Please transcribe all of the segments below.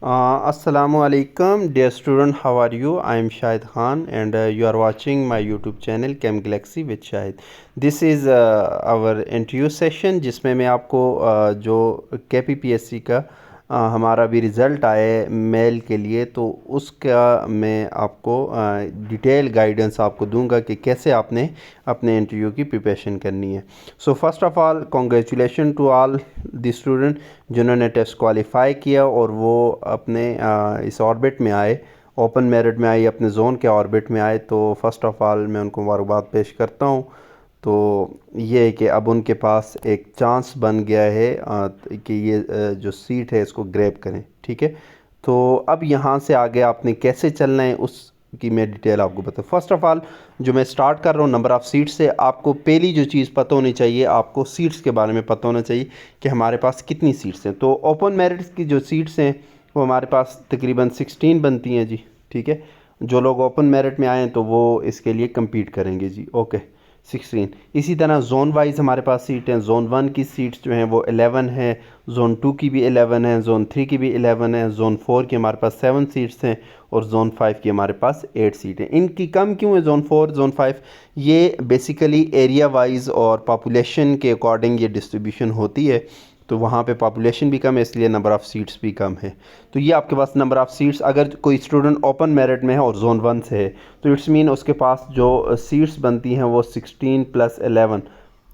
Assalamu alaikum, dear student. How are you? I am Shahid Khan, and you are watching my YouTube channel Chem Galaxy with Shahid. This is our interview session, जिसमें मैं आपको जो KPPSC का हमारा भी result आया है mail के लिए, तो उसका मैं आपको डिटेल गाइडेंस आपको दूंगा कि कैसे आपने अपने इंटरव्यू की प्रिपरेशन करनी है। So first of all congratulation to all the student जिन्होंने टेस्ट क्वालिफाई किया और वो अपने इस ऑर्बिट में आए, ओपन मेरिट में आए, अपने जोन के ऑर्बिट में आए। तो फर्स्ट ऑफ़ ऑल मैं उनको मुबारकबाद पेश करता हूँ। तो ये है कि अब उनके पास एक चांस बन गया है कि ये जो सीट है इसको ग्रैब करें। ठीक है, तो अब यहाँ से आगे आपने कैसे चलना है उसकी मैं डिटेल आपको बताऊँ। फर्स्ट ऑफ़ ऑल जो मैं स्टार्ट कर रहा हूँ नंबर ऑफ़ सीट्स से, आपको पहली जो चीज़ पता होनी चाहिए, आपको सीट्स के बारे में पता होना चाहिए कि हमारे पास कितनी सीट्स हैं। तो ओपन मेरिट्स की जो सीट्स हैं वो हमारे पास तकरीबन 16 बनती हैं जी। ठीक है, जो लोग ओपन मेरिट में आए हैं तो वो इसके लिए कम्पीट करेंगे जी। ओके, 16। इसी तरह जोन वाइज हमारे पास सीट हैं। जोन 1 की सीट्स जो हैं वो 11 है, जोन 2 की भी 11 है, जोन 3 की भी 11 है, जोन 4 की हमारे पास 7 सीट्स हैं और जोन 5 की हमारे पास 8 सीटें। इनकी कम क्यों है जोन 4 जोन 5? ये बेसिकली एरिया वाइज और पॉपुलेशन के अकॉर्डिंग ये डिस्ट्रीब्यूशन होती है। तो वहाँ पे पॉपुलेशन भी कम है, इसलिए नंबर ऑफ़ सीट्स भी कम है। तो ये आपके पास नंबर ऑफ़ सीट्स, अगर कोई स्टूडेंट ओपन मेरिट में है और जोन 1 से है तो इट्स मीन उसके पास जो सीट्स बनती हैं वो 16 + 11,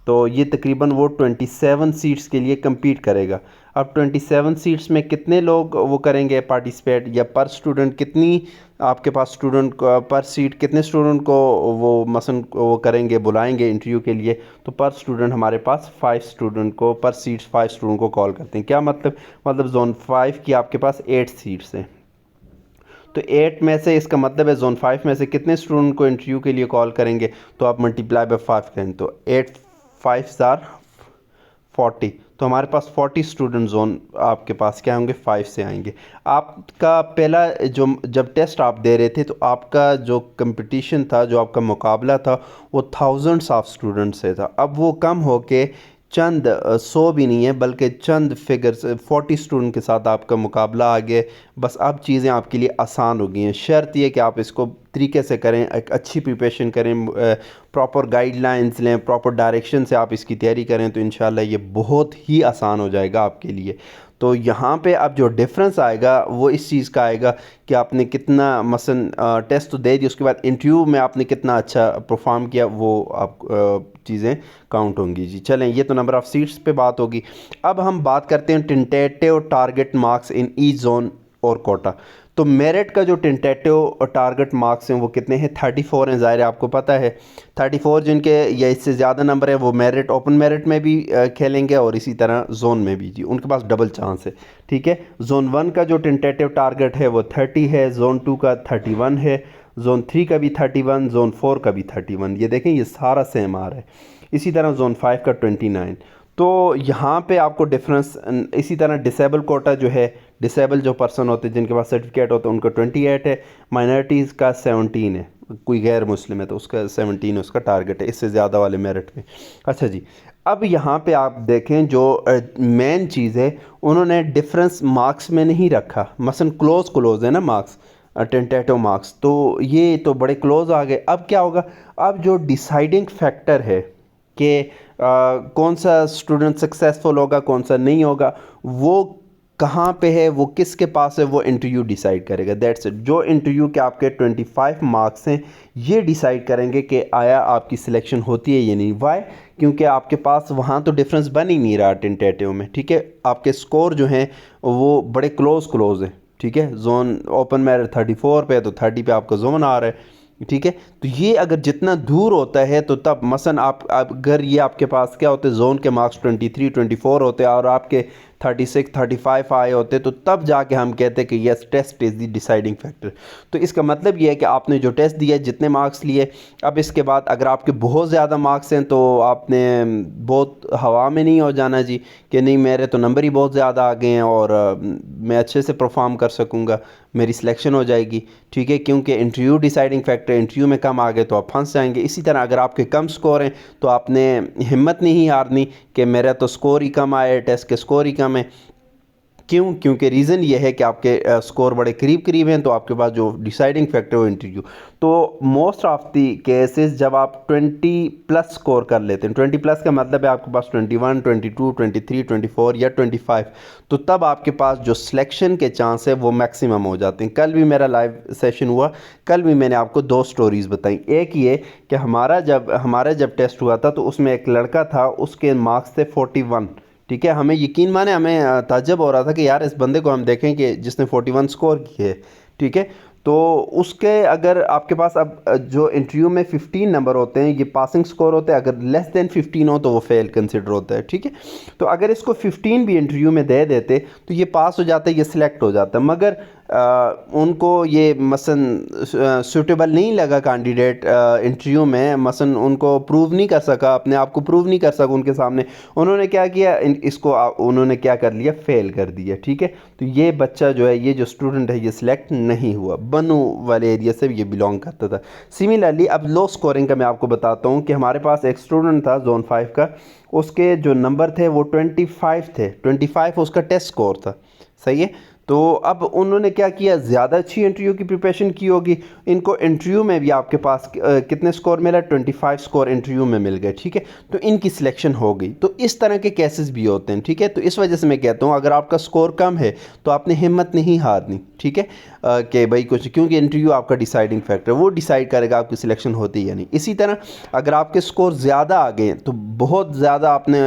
तो ये तकरीबन वो 27 सीट्स के लिए कम्पीट करेगा। अब 27 सीट्स में कितने लोग वो करेंगे पार्टिसिपेट, या पर स्टूडेंट कितनी आपके पास स्टूडेंट पर सीट कितने स्टूडेंट को वो मसलन वो करेंगे, बुलाएंगे इंटरव्यू के लिए? तो पर स्टूडेंट हमारे पास 5 स्टूडेंट को, पर सीट्स 5 स्टूडेंट को कॉल करते हैं। क्या मतलब जोन 5 की आपके पास 8 सीट्स हैं। तो 8 में से इसका मतलब है जोन 5 में से कितने स्टूडेंट को इंटरव्यू के लिए कॉल करेंगे? तो आप मल्टीप्लाई बाय 5 करें तो 8 5 आर 40, तो हमारे पास 40 स्टूडेंट जोन आपके पास क्या होंगे? 5 से आएंगे। आपका पहला जो जब टेस्ट आप दे रहे थे तो आपका जो कंपटीशन था, जो आपका मुकाबला था, वो थाउजेंड्स ऑफ स्टूडेंट से था। अब वो कम होके चंद 100 भी नहीं है बल्कि चंद फिगर्स 40 स्टूडेंट के साथ आपका मुकाबला आ गया। बस अब चीज़ें आपके लिए आसान हो गई हैं। शर्त ये कि आप इसको तरीके से करें, एक अच्छी प्रिपरेशन करें, प्रॉपर गाइडलाइंस लें, प्रॉपर डायरेक्शन से आप इसकी तैयारी करें, तो इंशाल्लाह ये बहुत ही आसान हो जाएगा आपके लिए। तो यहाँ पे अब जो डिफरेंस आएगा वो इस चीज़ का आएगा कि आपने कितना मसलन टेस्ट तो दे दिया, उसके बाद इंटरव्यू में आपने कितना अच्छा परफॉर्म किया, वो आप चीज़ें काउंट होंगी जी। चलें, ये तो नंबर ऑफ़ सीट्स पे बात होगी। अब हम बात करते हैं tentative target marks in each zone और कोटा। तो मेरिट का जो टेंटेटिव टारगेट मार्क्स हैं वो कितने हैं? 34 हैं। ज़ाहिर है आपको पता है 34 जिनके या इससे ज़्यादा नंबर है वो मेरिट, ओपन मेरिट में भी खेलेंगे और इसी तरह जोन में भी जी, उनके पास डबल चांस है। ठीक है, जोन 1 का जो टेंटेटिव टारगेट है वो 30 है, जोन 2 का 31 है, जोन 3 का भी 31, जोन 4 का भी 31। ये देखें ये सारा सेम आ रहा है। इसी तरह जोन 5 का 29। तो यहाँ पे आपको डिफरेंस, इसी तरह डिसेबल कोटा जो है, डिसेबल जो पर्सन होते हैं जिनके पास सर्टिफिकेट होता है उनका 28 है, माइनॉरिटीज़ का 17 है, कोई गैर मुस्लिम है तो उसका 17 उसका टारगेट है, इससे ज़्यादा वाले मेरिट में। अच्छा जी, अब यहाँ पे आप देखें जो मेन चीज़ है, उन्होंने डिफरेंस मार्क्स में नहीं रखा। मसलन क्लोज है ना मार्क्स, टेंटेटिव मार्क्स, तो ये तो बड़े क्लोज आ गए। अब क्या होगा? अब जो डिसाइडिंग फैक्टर है कि कौन सा स्टूडेंट सक्सेसफुल होगा, कौन सा नहीं होगा, वो कहाँ पे है, वो किसके पास है, वो इंटरव्यू डिसाइड करेगा। That's it. जो इंटरव्यू के आपके 25 मार्क्स हैं ये डिसाइड करेंगे कि आया आपकी सिलेक्शन होती है या नहीं। वाई? क्योंकि आपके पास वहाँ तो डिफरेंस बन ही नहीं रहा टेंटेटिव में। ठीक है, आपके स्कोर जो हैं वो बड़े क्लोज हैं। ठीक है, जोन ओपन मेरिट 34 पे है तो 30 पे आपका जोन आ रहा है। ठीक है, तो ये अगर जितना दूर होता है तो तब मसलन आप अगर ये आपके पास क्या होते हैं, जोन के मार्क्स 23 24 होते हैं और आपके 36 35 आए होते, तो तब जाके हम कहते हैं कि yes test is the deciding factor. तो इसका मतलब ये है कि आपने जो टेस्ट दिया, जितने मार्क्स लिए, अब इसके बाद अगर आपके बहुत ज़्यादा मार्क्स हैं तो आपने बहुत हवा में नहीं हो जाना जी कि नहीं मेरे तो नंबर ही बहुत ज़्यादा आ गए हैं और मैं अच्छे से परफॉर्म कर सकूँगा, मेरी सिलेक्शन हो जाएगी। ठीक है, क्योंकि इंटरव्यू डिसाइडिंग फैक्टर, इंटरव्यू में कम आ गए तो आप फंस जाएंगे। इसी तरह अगर आपके कम स्कोर हैं तो आपने हिम्मत नहीं हारनी कि मेरा तो स्कोर ही कम आया है, टेस्ट के स्कोर ही कम है, क्यों? क्योंकि रीज़न ये है कि आपके स्कोर बड़े करीब करीब हैं, तो आपके पास जो डिसाइडिंग फैक्टर है वो इंटरव्यू। तो मोस्ट ऑफ द केसेस जब आप 20 प्लस स्कोर कर लेते हैं, 20 प्लस का मतलब है आपके पास 21, 22, 23, 24 या 25, तो तब आपके पास जो सिलेक्शन के चांस है वो मैक्सिमम हो जाते हैं। कल भी मेरा लाइव सेशन हुआ, कल भी मैंने आपको 2 स्टोरीज़ बताई। एक ये कि हमारा जब टेस्ट हुआ था तो उसमें एक लड़का था, उसके मार्क्स थे 41। ठीक है, हमें यकीन माने हमें ताज्जुब हो रहा था कि यार इस बंदे को हम देखें कि जिसने 41 स्कोर किए। ठीक है, तो उसके अगर आपके पास अब जो इंटरव्यू में 15 नंबर होते हैं ये पासिंग स्कोर होते हैं, अगर लेस देन 15 हो तो वो फेल कंसिडर होता है। ठीक है, तो अगर इसको 15 भी इंटरव्यू में दे देते तो ये पास हो जाता है, ये सिलेक्ट हो जाता है। मगर उनको ये मसलन सूटेबल नहीं लगा कैंडिडेट इंटरव्यू में, मसलन उनको प्रूव नहीं कर सका, अपने आप को प्रूव नहीं कर सका उनके सामने। उन्होंने क्या किया, इसको उन्होंने क्या कर लिया, फेल कर दिया। ठीक है, तो ये बच्चा जो है, ये जो स्टूडेंट है, ये सिलेक्ट नहीं हुआ। बनू वाले एरिया से ये बिलोंग करता था। सिमिलरली अब लो स्कोरिंग का मैं आपको बताता हूँ कि हमारे पास एक स्टूडेंट था जोन 5 का, उसके जो नंबर थे वो 25 थे। 25 उसका टेस्ट स्कोर था। सही है, तो अब उन्होंने क्या किया, ज़्यादा अच्छी इंटरव्यू की प्रिपरेशन की होगी। इनको इंटरव्यू में भी आपके पास कितने स्कोर मिला, 25 स्कोर इंटरव्यू में मिल गए। ठीक है, तो इनकी सिलेक्शन हो गई। तो इस तरह के केसेस भी होते हैं। ठीक है, तो इस वजह से मैं कहता हूँ अगर आपका स्कोर कम है तो आपने हिम्मत नहीं हारनी। ठीक है, कि भाई कुछ, क्योंकि इंटरव्यू आपका डिसाइडिंग फैक्टर, वो डिसाइड करेगा आपकी सिलेक्शन होती या नहीं। इसी तरह अगर आपके स्कोर ज़्यादा आ गए तो बहुत ज़्यादा आपने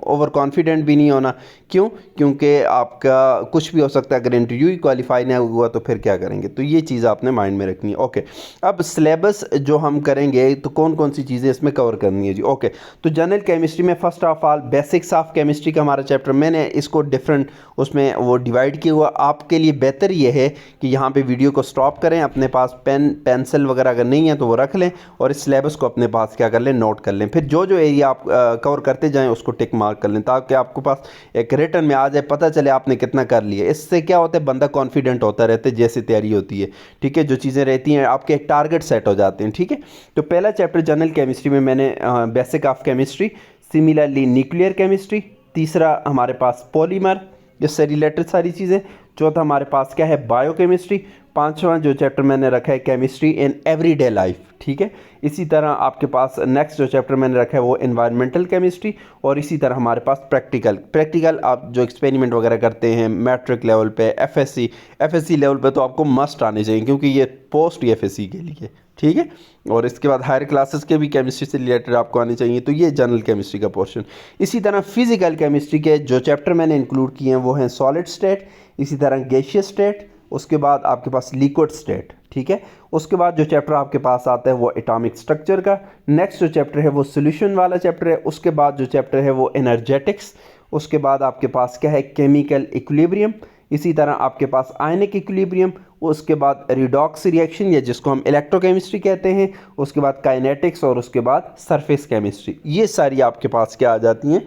ओवर कॉन्फिडेंट भी नहीं होना। क्यों? क्योंकि आपका कुछ भी हो सकता है, अगर इंटरव्यू ही क्वालिफाई नहीं हुआ तो फिर क्या करेंगे। तो ये चीज़ आपने माइंड में रखनी है। ओके, अब सिलेबस जो हम करेंगे तो कौन कौन सी चीज़ें इसमें कवर करनी है जी। ओके, तो जनरल केमिस्ट्री में first of all basics of chemistry का हमारा चैप्टर, मैंने इसको डिफरेंट उसमें वो डिवाइड किया हुआ। आपके लिए बेहतर ये है कि यहाँ पे वीडियो को स्टॉप करें, अपने पास पेन पेंसिल वगैरह अगर नहीं है तो वो रख लें, और इस सिलेबस को अपने पास क्या कर लें, नोट कर लें। फिर जो जो एरिया आप कवर करते जाएं उसको टिक मार्क कर लें, ताकि आपके पास एक रिटर्न में आ जाए, पता चले आपने कितना कर लिया। इससे क्या होता है, बंदा कॉन्फिडेंट होता रहता है जैसे तैयारी होती है। ठीक है, जो चीज़ें रहती हैं आपके एक टारगेट सेट हो जाते हैं। ठीक है, तो पहला चैप्टर जनरल केमिस्ट्री में मैंने basic of chemistry, similarly nuclear chemistry, तीसरा हमारे पास पॉलीमर, जिससे रिलेटेड सारी चीज़ें, चौथा हमारे पास क्या है, बायोकेमिस्ट्री, पांचवा जो चैप्टर मैंने रखा है केमिस्ट्री इन एवरीडे लाइफ। ठीक है, इसी तरह आपके पास नेक्स्ट जो चैप्टर मैंने रखा है वो एनवायरमेंटल केमिस्ट्री, और इसी तरह हमारे पास प्रैक्टिकल आप जो एक्सपेरिमेंट वगैरह करते हैं मैट्रिक लेवल पे, एफएससी लेवल पे तो आपको मस्ट आने चाहिए, क्योंकि ये पोस्ट एफएससी के लिए। ठीक है, और इसके बाद हायर क्लासेस के भी केमिस्ट्री से रिलेटेड आपको आने चाहिए। तो ये जनरल केमिस्ट्री का पोर्शन। इसी तरह फिजिकल केमिस्ट्री के जो चैप्टर मैंने इंक्लूड किए हैं वो हैं सॉलिड स्टेट, इसी तरह गैसियस स्टेट, उसके बाद आपके पास लिक्विड स्टेट। ठीक है, उसके बाद जो चैप्टर आपके पास आता है वो एटॉमिक स्ट्रक्चर का, नेक्स्ट जो चैप्टर है वो सॉल्यूशन वाला चैप्टर है, उसके बाद जो चैप्टर है वो एनर्जेटिक्स, उसके बाद आपके पास क्या है, केमिकल इक्विलिब्रियम, इसी तरह आपके पास आयनिक इक्विलिब्रियम, उसके बाद रिडॉक्स रिएक्शन या जिसको हम इलेक्ट्रोकेमिस्ट्री कहते हैं, उसके बाद काइनेटिक्स, और उसके बाद सरफेस केमिस्ट्री। ये सारी आपके पास क्या आ जाती हैं,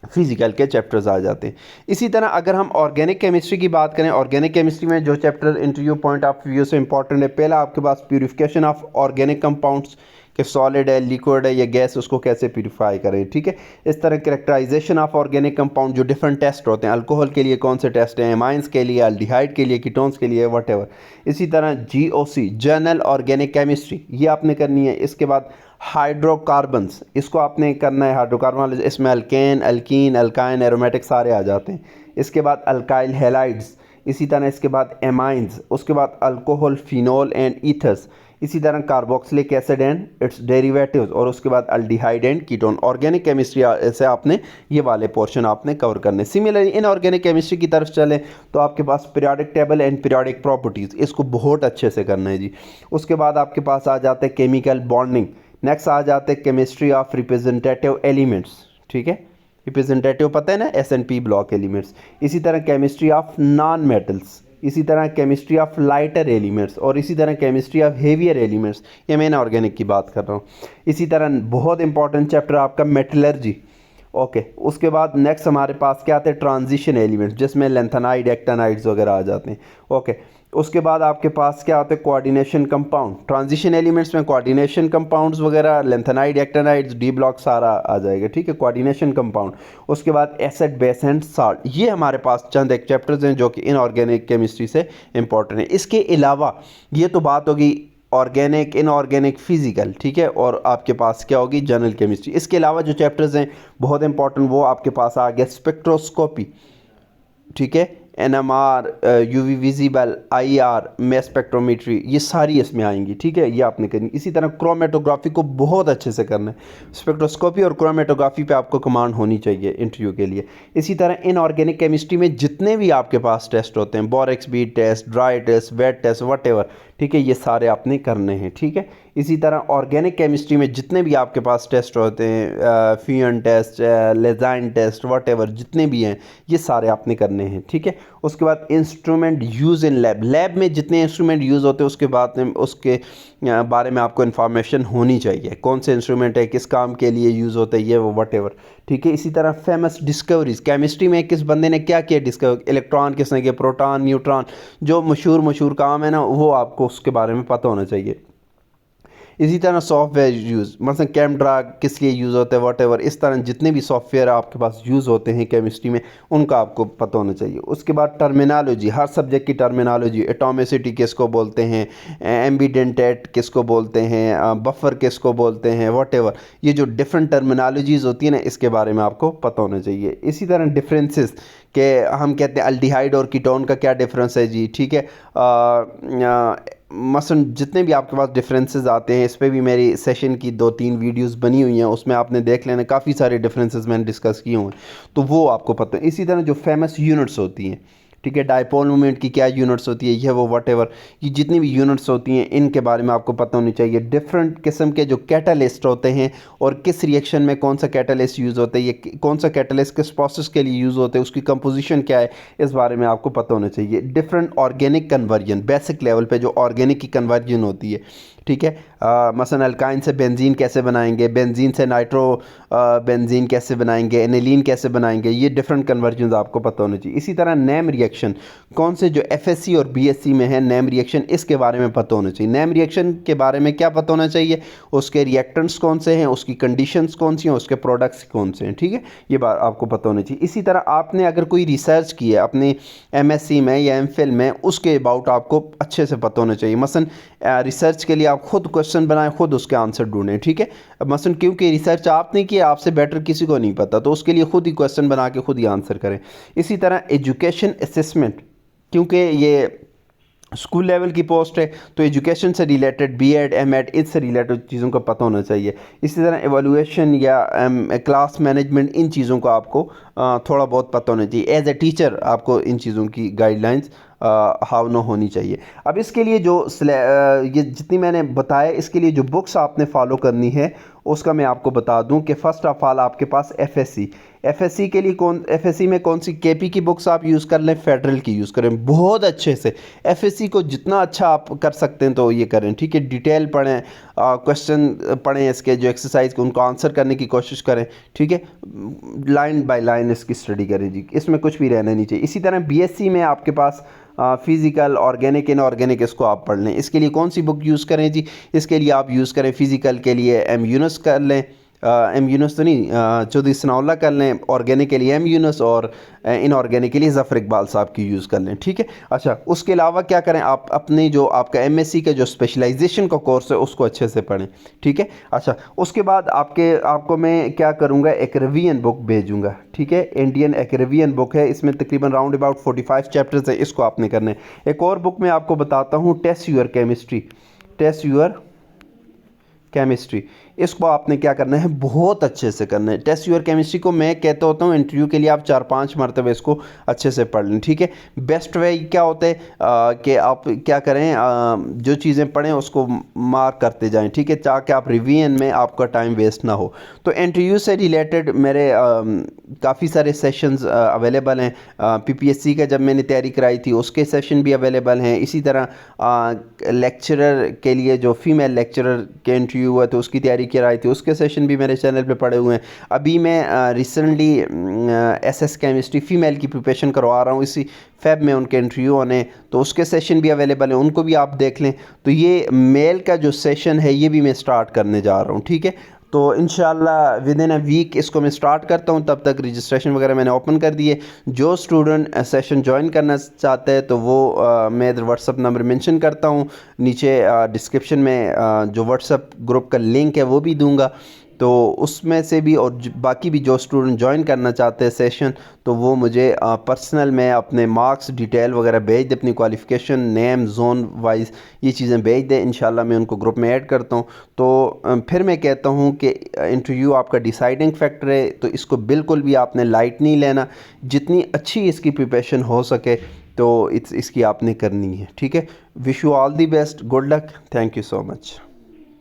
फिजिकल के चैप्टर्स आ जाते हैं। इसी तरह अगर हम ऑर्गेनिक केमिस्ट्री की बात करें, ऑर्गेनिक केमिस्ट्री में जो chapter interview point of view से इंपॉर्टेंट है, पहला आपके पास प्यूरिफिकेशन ऑफ ऑर्गेनिक कंपाउंड्स, कि सॉलिड है, लिक्विड है या गैस, उसको कैसे प्यूरिफाई करें। ठीक है, इस तरह कैरेक्टराइजेशन ऑफ ऑर्गेनिक कंपाउंड, जो डिफरेंट टेस्ट होते हैं, अल्कोहल के लिए कौन से टेस्ट हैं, एमाइंस के लिए, अल्डिहाइड के लिए, कीटोन्स के लिए, वट। इसी तरह जीओसी, जनरल ऑर्गेनिक केमिस्ट्री, ये आपने करनी है। इसके बाद हाइड्रोकार्बन्स, इसको आपने करना है, हाइड्रोकार्बन, इसमें अल्केन, अल्कीन, अल्काइन, एरोमेटिक सारे आ जाते हैं। इसके बाद अल्काइल हैलाइड्स, इसी तरह इसके बाद एमाइंस, उसके बाद अल्कोहल, फिनोल एंड ईथर्स, इसी तरह carboxylic acid and it's derivatives, और उसके बाद aldehyde and ketone. Organic chemistry से आपने ये वाले पोर्शन आपने कवर करने। सिमिलरली इन ऑर्गेनिक केमिस्ट्री की तरफ चलें तो आपके पास periodic table and periodic properties, इसको बहुत अच्छे से करना है जी। उसके बाद आपके पास आ जाते हैं केमिकल बॉन्डिंग, नेक्स्ट आ जाते हैं केमिस्ट्री ऑफ रिप्रेजेंटेटिव एलिमेंट्स। ठीक है, रिप्रेजेंटेटिव पता है ना, SNP ब्लॉक एलिमेंट्स। इसी तरह केमिस्ट्री ऑफ नॉन मेटल्स, इसी तरह केमिस्ट्री ऑफ लाइटर एलिमेंट्स, और इसी तरह केमिस्ट्री ऑफ हेवियर एलिमेंट्स। ये मैं ऑर्गेनिक की बात कर रहा हूँ। इसी तरह बहुत इंपॉर्टेंट चैप्टर आपका मेटलर्जी, ओके, उसके बाद नेक्स्ट हमारे पास क्या आते हैं, ट्रांजिशन एलिमेंट्स, जिसमें लेंथेनाइड, एक्टिनाइड्स वगैरह आ जाते हैं। ओके, उसके बाद आपके पास क्या होते हैं, कोऑर्डिनेशन कंपाउंड। ट्रांजिशन एलिमेंट्स में कोऑर्डिनेशन कंपाउंड्स वगैरह, लेंथेनाइड, एक्टिनाइड्स, डी ब्लॉक सारा आ जाएगा, ठीक है, कोऑर्डिनेशन कंपाउंड। उसके बाद एसिड, बेस एंड साल्ट। ये हमारे पास चंद एक चैप्टर्स हैं जो कि इनऑर्गेनिक केमिस्ट्री से इंपॉर्टेंट है। इसके अलावा ये तो बात होगी ऑर्गेनिक, इनऑर्गेनिक, फिजिकल, ठीक है, और आपके पास क्या होगी, जनरल केमिस्ट्री। इसके अलावा जो चैप्टर्स हैं बहुत इंपॉर्टेंट, वो आपके पास आ गया स्पेक्ट्रोस्कोपी, ठीक है, NMR, UV visible, IR, mass spectrometry, ये सारी इसमें आएंगी, ठीक है, ये आपने करनी। इसी तरह क्रोमेटोग्राफी को बहुत अच्छे से करना है। स्पेक्ट्रोस्कोपी और क्रोमेटोग्राफी पे आपको कमांड होनी चाहिए इंटरव्यू के लिए। इसी तरह इनऑर्गेनिक केमिस्ट्री में जितने भी आपके पास टेस्ट होते हैं, borax bead test, dry test, wet test, what, ठीक है, ये सारे आपने करने हैं, ठीक है। इसी तरह ऑर्गेनिक केमिस्ट्री में जितने भी आपके पास टेस्ट होते हैं, फ्यून टेस्ट, लेजाइन टेस्ट, वट जितने भी हैं, ये सारे आपने करने हैं, ठीक है। उसके बाद instrument use in lab. Lab में जितने इंस्ट्रूमेंट यूज़ होते हैं उसके बाद में उसके बारे में आपको इन्फॉर्मेशन होनी चाहिए, कौन से इंस्ट्रूमेंट है, किस काम के लिए यूज़ होता है, ये वो वट, ठीक है। इसी तरह फेमस डिस्कवरीज, केमिस्ट्री में किस बंदे ने क्या किया डिस्कवर, इलेक्ट्रॉन किसने किया, प्रोटॉन, न्यूट्रॉन, जो मशहूर काम है ना, वो आपको उसके बारे में पता होना चाहिए। इसी तरह सॉफ्टवेयर यूज़, मतलब कैमड्रा किस लिए यूज़ होता है, वट इस तरह जितने भी सॉफ्टवेयर आपके पास यूज़ होते हैं केमिस्ट्री में, उनका आपको पता होना चाहिए। उसके बाद टर्मिनोलॉजी, हर सब्जेक्ट की टर्मिनोलॉजी, एटॉमिसिटी किसको बोलते हैं, एम्बिडेंटेट किसको बोलते हैं, बफर किसको बोलते हैं, वट ये जो डिफरेंट टर्मिनोलॉजीज़ होती है ना, इसके बारे में आपको पता होना चाहिए। इसी तरह डिफरेंसेस के हम कहते हैं अल्डिहाइड और कीटोन का क्या डिफरेंस है जी, ठीक है। मसलन जितने भी आपके पास डिफरेंसेस आते हैं, इस पर भी मेरी सेशन की 2-3 वीडियोस बनी हुई हैं, उसमें आपने देख लेना, काफ़ी सारे डिफरेंसेस मैंने डिस्कस किए हुए हैं, तो वो आपको पता है। इसी तरह जो फेमस यूनिट्स होती हैं, ठीक है, डायपोल मोमेंट की क्या यूनिट्स होती है, ये वो वट ये जितनी भी यूनिट्स होती हैं, इनके बारे में आपको पता होनी चाहिए। डिफरेंट किस्म के जो कैटालिस्ट होते हैं और किस रिएक्शन में कौन सा कैटालिस्ट यूज़ होता है, ये कौन सा कैटालिस्ट किस प्रोसेस के लिए यूज़ होता है, उसकी कंपोजिशन क्या है, इस बारे में आपको पता होना चाहिए। Different organic conversion, basic level पे जो ऑर्गेनिक की कन्वर्जन होती है, ठीक है, मसलन अल्काइन से बेंजीन कैसे बनाएंगे, बेंजीन से नाइट्रो बेंजीन कैसे बनाएंगे, एनिलीन कैसे बनाएंगे, ये डिफरेंट कन्वर्जन आपको पता होना चाहिए। इसी तरह नेम रिएक्शन, कौन से जो FSC और BSc में है नेम रिएक्शन, इसके बारे में पता होना चाहिए। नेम रिएक्शन के बारे में क्या पता होना चाहिए, उसके रिएक्टेंट्स कौन से हैं, उसकी कंडीशंस कौन सी हैं, उसके प्रोडक्ट्स कौन से हैं, ठीक है, ये बात आपको पता होना चाहिए। इसी तरह आपने अगर कोई रिसर्च की है अपने MSc में या MPhil में, उसके अबाउट आपको अच्छे से पता होना चाहिए। मसलन रिसर्च के लिए आप खुद क्वेश्चन बनाएं, खुद उसके आंसर ढूंढें, ठीक है। मसलन क्योंकि रिसर्च आपने किया, आपसे बेटर किसी को नहीं पता, तो उसके लिए खुद ही क्वेश्चन बना के खुद ही आंसर करें। इसी तरह एजुकेशन असेसमेंट, क्योंकि ये स्कूल लेवल की पोस्ट है, तो एजुकेशन से रिलेटेड B.Ed, M.Ed इससे रिलेटेड चीज़ों का पता होना चाहिए। इसी तरह एवोल्यूशन या क्लास मैनेजमेंट, इन चीज़ों का आपको थोड़ा बहुत पता होना चाहिए। एज ए टीचर आपको इन चीज़ों की गाइडलाइंस हाउ नो होनी चाहिए। अब इसके लिए जो ये जितनी मैंने बताया, इसके लिए जो बुक्स आपने फॉलो करनी है, उसका मैं आपको बता दूं कि फ़र्स्ट ऑफ ऑल आपके पास FSC के लिए FSC में कौन सी KP की बुक्स आप यूज़ कर लें, फेडरल की यूज़ करें बहुत अच्छे से। FSC को जितना अच्छा आप कर सकते हैं तो ये करें, ठीक है। डिटेल पढ़ें, क्वेश्चन पढ़ें, इसके जो एक्सरसाइज उनको आंसर करने की कोशिश करें, ठीक है, लाइन बाय लाइन इसकी स्टडी करें जी, इसमें कुछ भी रहना नहीं चाहिए। इसी तरह BSc में आपके पास फिज़िकल, ऑर्गेनिक, इनऑर्गेनिक, इसको आप पढ़ लें। इसके लिए कौन सी बुक यूज़ करें जी, इसके लिए आप यूज़ करें फिज़िकल के लिए M यूनुस कर लें, M यूनुस तो नहीं, चौधरी सनाउल्लाह कर लें। ऑर्गेनिक के लिए M यूनुस और इनऑर्गेनिक के लिए ज़फ़र इकबाल साहब की यूज़ कर लें, ठीक है। अच्छा, उसके अलावा क्या करें, आप अपने जो आपका MSc का जो स्पेशलाइजेशन का कोर्स है उसको अच्छे से पढ़ें, ठीक है। अच्छा, उसके बाद आपको मैं क्या करूँगा, एक रिवीजन बुक भेजूँगा, ठीक है। इंडियन एक रिवीजन बुक है, इसमें तकरीबन राउंड अबाउट 45 चैप्टर्स है, इसको आपने करना है। एक और बुक मैं आपको बताता हूँ, टेस्ट योर केमिस्ट्री, इसको आपने क्या करना है, बहुत अच्छे से करना है। टेस्ट योर केमिस्ट्री को मैं कहता होता हूँ इंटरव्यू के लिए आप 4-5 मरतबे इसको अच्छे से पढ़ लें, ठीक है। बेस्ट वे क्या होता है कि आप क्या करें, जो चीज़ें पढ़ें उसको मार्क करते जाएं, ठीक है, ताकि आप रिवीजन में आपका टाइम वेस्ट ना हो। तो इंटरव्यू से रिलेटेड मेरे काफ़ी सारे सेशंस अवेलेबल हैं। PPSC का जब मैंने तैयारी कराई थी उसके सेशन भी अवेलेबल हैं। इसी तरह लेक्चरर के लिए जो फीमेल लेक्चरर के इंटरव्यू हुआ तो उसकी तैयारी तैयारी कराई थी उसके सेशन भी मेरे चैनल पे पड़े हुए हैं। अभी मैं रिसेंटली एसएस केमिस्ट्री फ़ीमेल की प्रिपरेशन करवा रहा हूँ, इसी फ़ेब में उनके इंटरव्यू होने, तो उसके सेशन भी अवेलेबल हैं, उनको भी आप देख लें। तो ये मेल का जो सेशन है ये भी मैं स्टार्ट करने जा रहा हूँ, ठीक है। तो इंशाल्लाह विद इन अ वीक इसको मैं स्टार्ट करता हूँ, तब तक रजिस्ट्रेशन वगैरह मैंने ओपन कर दिए। जो स्टूडेंट सेशन ज्वाइन करना चाहते हैं तो वो मैं इधर व्हाट्सअप नंबर मेंशन करता हूँ, नीचे डिस्क्रिप्शन में जो व्हाट्सअप ग्रुप का लिंक है वो भी दूंगा। तो उसमें से भी और बाकी भी जो स्टूडेंट ज्वाइन करना चाहते हैं सेशन, तो वो मुझे पर्सनल में अपने मार्क्स डिटेल वगैरह भेज दे, अपनी क्वालिफ़िकेशन नेम जोन वाइज ये चीज़ें भेज दें, इंशाल्लाह मैं उनको ग्रुप में ऐड करता हूँ। तो फिर मैं कहता हूँ कि इंटरव्यू आपका डिसाइडिंग फैक्टर है, तो इसको बिल्कुल भी आपने लाइट नहीं लेना, जितनी अच्छी इसकी प्रिपरेशन हो सके तो इसकी आपने करनी है, ठीक है। Wish you all the best, good luck, thank you so much.